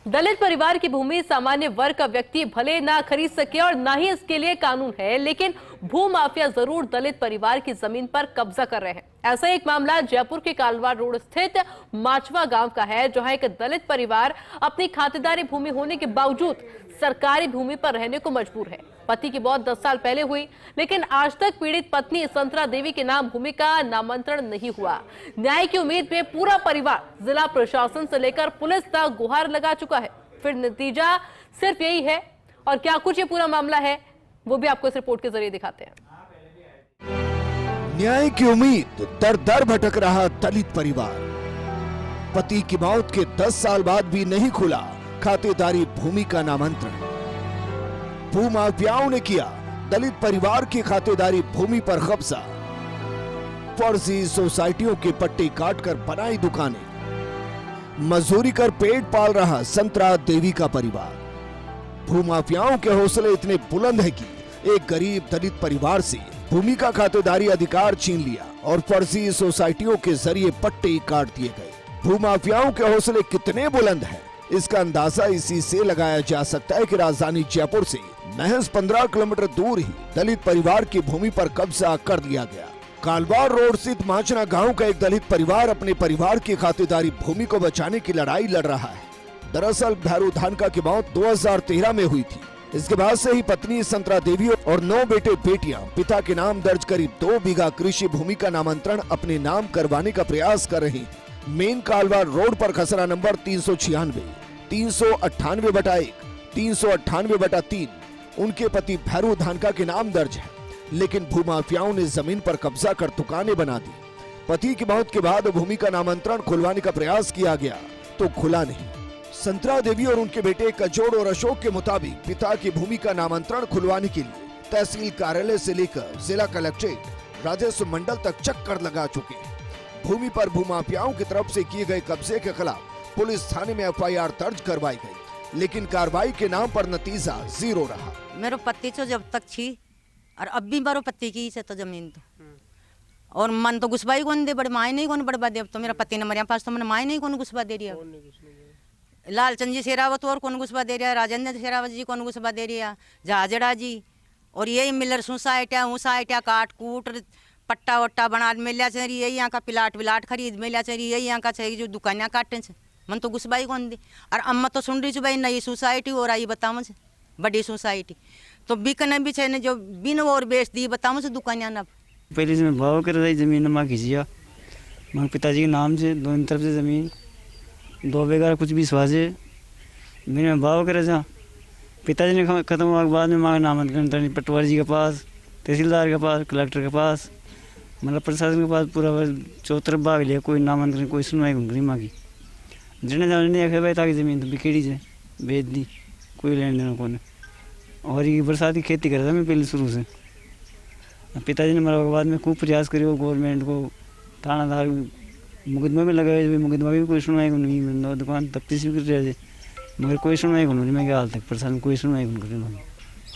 दलित परिवार की भूमि सामान्य वर्ग का व्यक्ति भले ना खरीद सके और ना ही इसके लिए कानून है, लेकिन भूमाफिया जरूर दलित परिवार की जमीन पर कब्जा कर रहे हैं। ऐसा एक मामला जयपुर के कालवा रोड स्थित माचवा गांव का है, जहां एक दलित परिवार अपनी खातेदारी भूमि होने के बावजूद सरकारी भूमि पर रहने को मजबूर है। पति की मौत 10 साल पहले हुई, लेकिन आज तक पीड़ित पत्नी संतरा देवी के नाम भूमि का नामांतरण नहीं हुआ। न्याय की उम्मीद में पूरा परिवार जिला प्रशासन से लेकर पुलिस तक गुहार लगा चुका है। फिर नतीजा सिर्फ यही है, और क्या कुछ ये पूरा मामला है वो भी आपको इस रिपोर्ट के जरिए दिखाते हैं। न्याय की उम्मीद दर दर भटक रहा दलित परिवार। पति की मौत के 10 साल बाद भी नहीं खुला खातेदारी भूमि का नामांतरण। भूमाफियाओं ने किया दलित परिवार की खातेदारी भूमि पर कब्जा। फर्जी सोसाइटियों के पट्टे काटकर बनाई दुकानें। मजदूरी कर पेट पाल रहा संतरा देवी का परिवार। भूमाफियाओं के हौसले इतने बुलंद है कि एक गरीब दलित परिवार से भूमि का खातेदारी अधिकार छीन लिया और फर्जी सोसाइटियों के जरिए पट्टे काट दिए गए। भूमाफियाओं के हौसले कितने बुलंद हैं, इसका अंदाजा इसी से लगाया जा सकता है कि राजधानी जयपुर से महज 15 किलोमीटर दूर ही दलित परिवार की भूमि पर कब्जा कर लिया गया। कालवा रोड स्थित माचना गांव का एक दलित परिवार अपने परिवार की खातेदारी भूमि को बचाने की लड़ाई लड़ रहा है। दरअसल भैरू धानका की मौत 2013 में हुई थी। इसके बाद से ही पत्नी संतरा देवी और 9 बेटे बेटियां पिता के नाम दर्ज करीब 2 बीघा कृषि भूमि का नामांतरण अपने नाम करवाने का प्रयास कर रही। मेन कालवा रोड पर खसरा नंबर 396, 398/1, 398/3 उनके पति भैरू धानका के नाम दर्ज है, लेकिन भूमाफियाओं ने जमीन पर कब्जा कर दुकानें बना दी। पति की मौत के बाद भूमि का नामांतरण खुलवाने का प्रयास किया गया तो खुला नहीं। संतरा देवी और उनके बेटे कजोड़ और अशोक के मुताबिक पिता की भूमि का नामांतरण खुलवाने के लिए तहसील कार्यालय से लेकर जिला कलेक्ट्रेट, राजस्व मंडल तक चक्कर लगा चुके हैं। भूमि पर भूमाफियाओं की तरफ से किए गए कब्जे के खिलाफ पुलिस थाने में FIR दर्ज करवाई गई, लेकिन कार्रवाई के नाम पर नतीजा 0 रहा। मेरो पत्ती तो जब तक थी और अब भी बारो पत्ती की से तो जमीन तो और मन तो घुसबाई कौन दे, बड़े माए नहीं कौन बड़बा दे। अब तो मेरा पति ने मरिया पास तो मैंने माए नहीं कौन घुसबा दे रही। लालचंद जी शेरावत और कौन घुसबा दे रहा, राजेंद्र शेरावत जी कौन घुसबा दे रहा, झाजड़ा जी और यही मिलर सोसाइटिया ऊसाइटिया काट कूट पट्टा वट्टा बना मिला चाहिए। यही यहाँ का प्लाट विलाट खरीद मिला चाहिए। यही यहाँ का चाहिए जो दुकानियाँ काटने से मन तो घुसबाई कौन दे। और अम्मा तो सुन रही भाई नई सोसाइटी हो रही बताओ मुझे, बड़ी सोसाइटी तो बिकने भी चाहिए जो बिन और बेच दी बताओ मुझे दुकानियाँ न। पहले से मैं भाव कर रही जमीन माँ खींचिया माँ पिताजी के नाम से दोनों तरफ से जमीन 2 बीघा कुछ भी स्वाजे मैंने भाव करे जहाँ पिताजी ने खत्म हुआ के बाद में माँ नामांकन पटवारी जी के पास, तहसीलदार के पास, कलेक्टर के पास, मतलब प्रशासन के पास पूरा 4 तरफ भाग लिया। कोई नामांकन कोई सुनवाई नहीं माँ की। जिन्हें जाने नहीं आखे भाई ताकि जमीन तो बिकेड़ी से बेच दी, कोई लेन देना कौन। और ये बरसात की खेती कर रहा था मैं पहले शुरू से। पिताजी ने मरने के बाद में खूब प्रयास करियो गवर्नमेंट को, थानादार मुकदमा में लगाए, मुकदमा भी कोई सुनवाई नहीं। दुकान तफ्तीश भी कर रहे थे मगर कोई सुनवाई नहीं। मैं क्या हाल तक प्रशासन कोई सुनवाई नहीं कर रही।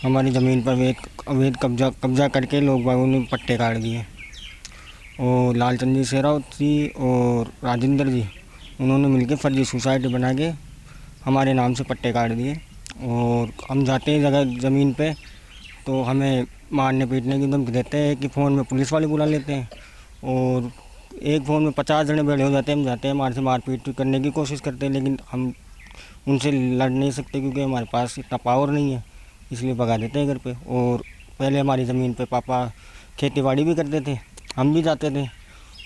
हमारी ज़मीन पर अवैध कब्जा करके लोग बागों ने पट्टे काट दिए। और लालचंद जी शेरावत जी और राजेंद्र जी उन्होंने मिलकर फर्जी सोसाइटी बना के हमारे नाम से पट्टे काट दिए। और हम जाते हैं जगह ज़मीन पे तो हमें मारने पीटने की धमकी देते हैं कि फ़ोन में पुलिस वाले बुला लेते हैं और एक फ़ोन में 50 जने बैठे हो जाते हैं। हम जाते हैं हमारे से मारपीट करने की कोशिश करते हैं, लेकिन हम उनसे लड़ नहीं सकते क्योंकि हमारे पास इतना पावर नहीं है, इसलिए भगा देते हैं घर पे। और पहले हमारी ज़मीन पे पापा खेती बाड़ी भी करते थे, हम भी जाते थे।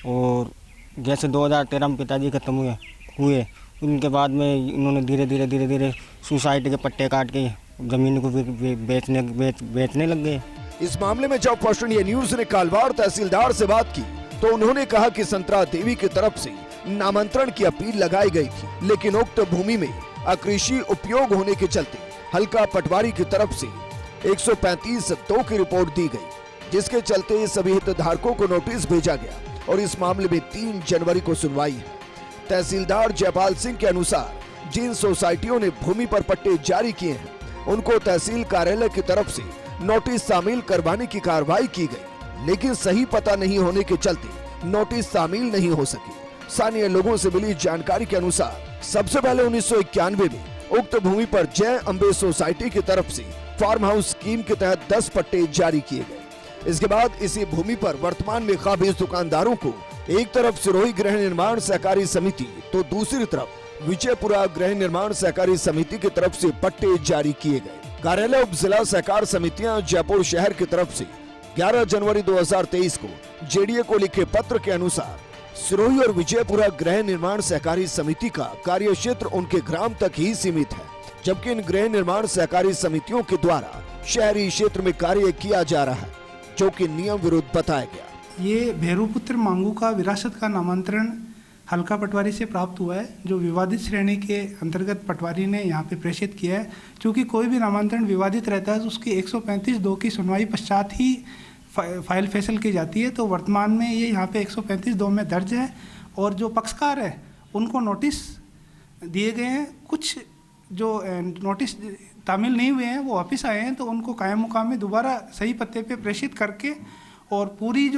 और जैसे 2013 में पिताजी खत्म हुए उनके बाद में इन्होंने धीरे धीरे सोसाइटी के पट्टे काट के ज़मीन को बेचने लग गए। इस मामले में जब फर्स्ट इंडिया न्यूज ने कालवार तहसीलदार से बात की तो उन्होंने कहा कि संतरा देवी की तरफ से नामांतरण की अपील लगाई गई थी, लेकिन उक्त भूमि में अकृषि उपयोग होने के चलते हल्का पटवारी की तरफ से 135(2) की रिपोर्ट दी गई, जिसके चलते सभी हितधारकों को नोटिस भेजा गया और इस मामले में 3 जनवरी को सुनवाई है। तहसीलदार जयपाल सिंह के अनुसार जिन सोसाइटियों ने भूमि पर पट्टे जारी किए हैं उनको तहसील कार्यालय की तरफ से नोटिस शामिल करवाने की कार्रवाई की गई, लेकिन सही पता नहीं होने के चलते नोटिस शामिल नहीं हो सके। स्थानीय लोगों से मिली जानकारी के अनुसार सबसे पहले 1991 में उक्त भूमि पर जय अम्बे सोसाइटी की तरफ से फार्म हाउस स्कीम के तहत 10 पट्टे जारी किए गए। इसके बाद इसी भूमि पर वर्तमान में काबिज दुकानदारों को एक तरफ सिरोही गृह निर्माण सहकारी समिति तो दूसरी तरफ विजयपुरा गृह निर्माण सहकारी समिति की तरफ से पट्टे जारी किए गए। कार्यालय उप जिला सहकार समितियां जयपुर शहर की तरफ से 11 जनवरी 2023 को जेडीए को लिखे पत्र के अनुसार सिरोही और विजयपुरा गृह निर्माण सहकारी समिति का कार्य क्षेत्र उनके ग्राम तक ही सीमित है, जबकि इन गृह निर्माण सहकारी समितियों के द्वारा शहरी क्षेत्र में कार्य किया जा रहा है, जो कि नियम विरुद्ध बताया गया। ये भैरूपुत्र मांगू का विरासत का नामांतरण हल्का पटवारी से प्राप्त हुआ है, जो विवादित श्रेणी के अंतर्गत पटवारी ने यहाँ पे प्रेषित किया है। क्योंकि कोई भी नामांतरण विवादित रहता है तो उसकी 135(2) की सुनवाई पश्चात ही फाइल फैसल की जाती है। तो वर्तमान में ये यहाँ पे 135(2) में दर्ज है और जो पक्षकार है उनको नोटिस दिए गए हैं। कुछ जो नोटिस तामील नहीं हुए हैं वो वापस आए हैं, तो उनको कायम मुकाम में दोबारा सही पत्ते पे प्रेषित करके और पूरी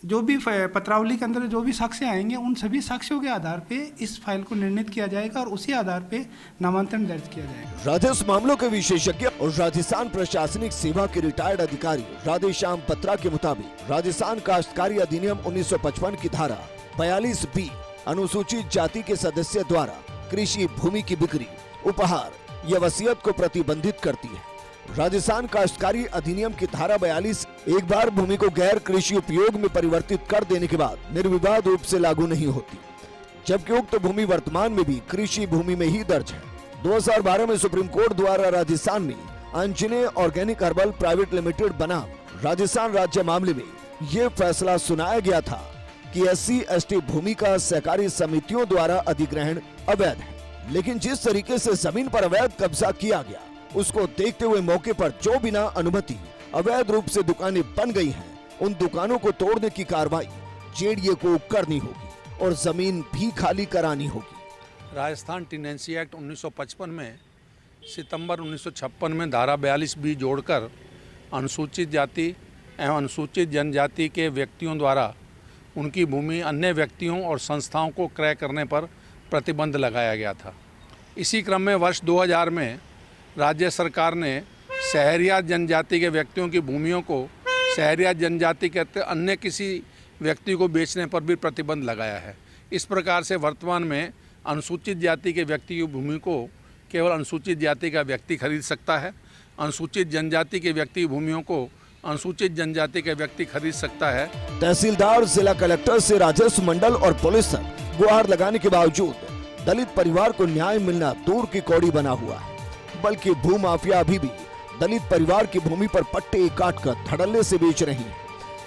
जो भी पत्रावली के अंदर जो भी साक्ष्य आएंगे उन सभी साक्ष्यों के आधार पे इस फाइल को निर्णित किया जाएगा और उसी आधार पे नामांतरण दर्ज किया जाएगा। राजस्व मामलों के विशेषज्ञ और राजस्थान प्रशासनिक सेवा के रिटायर्ड अधिकारी राधेश्याम पत्रा के मुताबिक राजस्थान काश्तकारी अधिनियम 1955 की धारा 42B अनुसूचित जाति के सदस्य द्वारा कृषि भूमि की बिक्री, उपहार या वसीयत को प्रतिबंधित करती है। राजस्थान काश्तकारी अधिनियम की धारा 42 एक बार भूमि को गैर कृषि उपयोग में परिवर्तित कर देने के बाद निर्विवाद रूप से लागू नहीं होती, जबकि उक्त भूमि वर्तमान में भी कृषि भूमि में ही दर्ज है। 2012 में सुप्रीम कोर्ट द्वारा राजस्थान में अंजने ऑर्गेनिक हर्बल प्राइवेट लिमिटेड बनाम राजस्थान राज्य मामले में ये फैसला सुनाया गया था कि SC/ST भूमि का सहकारी समितियों द्वारा अधिग्रहण अवैध है। लेकिन जिस तरीके से जमीन पर अवैध कब्जा किया गया, उसको देखते हुए मौके पर जो बिना अनुमति अवैध रूप से दुकानें बन गई हैं, उन दुकानों को तोड़ने की कार्रवाई जेडीए को करनी होगी और जमीन भी खाली करानी होगी। राजस्थान टेनेंसी एक्ट 1955 में सितंबर 1956 में धारा 42B जोड़कर अनुसूचित जाति एवं अनुसूचित जनजाति के व्यक्तियों द्वारा उनकी भूमि अन्य व्यक्तियों और संस्थाओं को क्रय करने पर प्रतिबंध लगाया गया था। इसी क्रम में वर्ष 2000 में राज्य सरकार ने शहरिया जनजाति के व्यक्तियों की भूमियों को शहरिया जनजाति के अन्य किसी व्यक्ति को बेचने पर भी प्रतिबंध लगाया है। इस प्रकार से वर्तमान में अनुसूचित जाति के व्यक्ति की भूमि को केवल अनुसूचित जाति का व्यक्ति खरीद सकता है। अनुसूचित जनजाति के व्यक्ति की भूमियों को अनुसूचित जनजाति के व्यक्ति खरीद सकता है। तहसीलदार, जिला कलेक्टर से राजस्व मंडल और पुलिस तक गुहार लगाने के बावजूद दलित परिवार को न्याय मिलना दूर की कौड़ी बना हुआ है, बल्कि भूमाफिया अभी भी दलित परिवार की भूमि पर पट्टे काटकर धड़ल्ले से बेच रही है।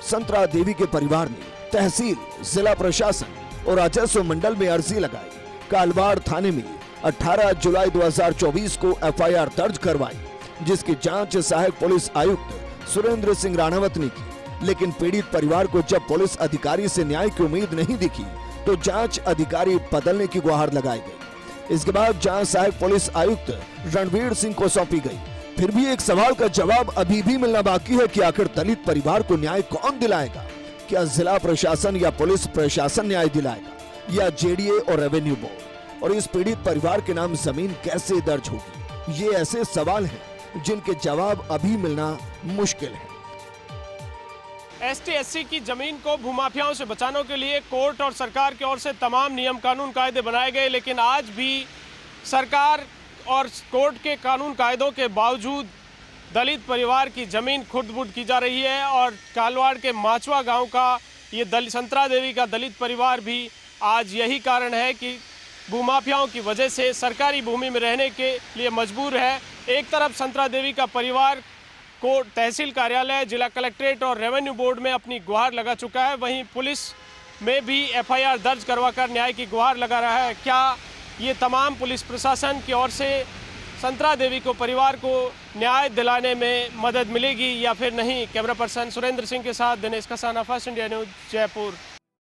संतरा देवी के परिवार ने तहसील, जिला प्रशासन और राजस्व मंडल में अर्जी लगाई। कालवाड़ थाने में 18 जुलाई 2024 को FIR दर्ज करवाई, जिसकी जांच सहायक पुलिस आयुक्त सुरेंद्र सिंह राणावत ने की। लेकिन पीड़ित परिवार को जब पुलिस अधिकारी से न्याय की उम्मीद नहीं दिखी तो जांच अधिकारी बदलने की गुहार लगाई गई। इसके बाद जांच सहायक पुलिस आयुक्त रणवीर सिंह को सौंपी गई। फिर भी एक सवाल का जवाब अभी भी मिलना बाकी है कि आखिर दलित परिवार को न्याय कौन दिलाएगा? क्या जिला प्रशासन या पुलिस प्रशासन न्याय दिलाएगा या जेडीए और रेवेन्यू बोर्ड? और इस पीड़ित परिवार के नाम जमीन कैसे दर्ज होगी? ये ऐसे सवाल हैं जिनके जवाब अभी मिलना मुश्किल है। ST/SC की जमीन को भूमाफियाओं से बचाने के लिए कोर्ट और सरकार की ओर से तमाम नियम कानून कायदे बनाए गए, लेकिन आज भी सरकार और कोर्ट के कानून कायदों के बावजूद दलित परिवार की ज़मीन खुर्द-बुर्द की जा रही है। और कालवाड़ के माचवा गांव का ये संतरा देवी का दलित परिवार भी आज यही कारण है कि भूमाफियाओं की वजह से सरकारी भूमि में रहने के लिए मजबूर है। एक तरफ संतरा देवी का परिवार को तहसील कार्यालय, जिला कलेक्ट्रेट और रेवेन्यू बोर्ड में अपनी गुहार लगा चुका है, वहीं पुलिस में भी FIR दर्ज करवाकर न्याय की गुहार लगा रहा है। क्या ये तमाम पुलिस प्रशासन की ओर से संतरा देवी को परिवार को न्याय दिलाने में मदद मिलेगी या फिर नहीं? कैमरा पर्सन सुरेंद्र सिंह के साथ Dinesh Kasana, first India news, Jaipur.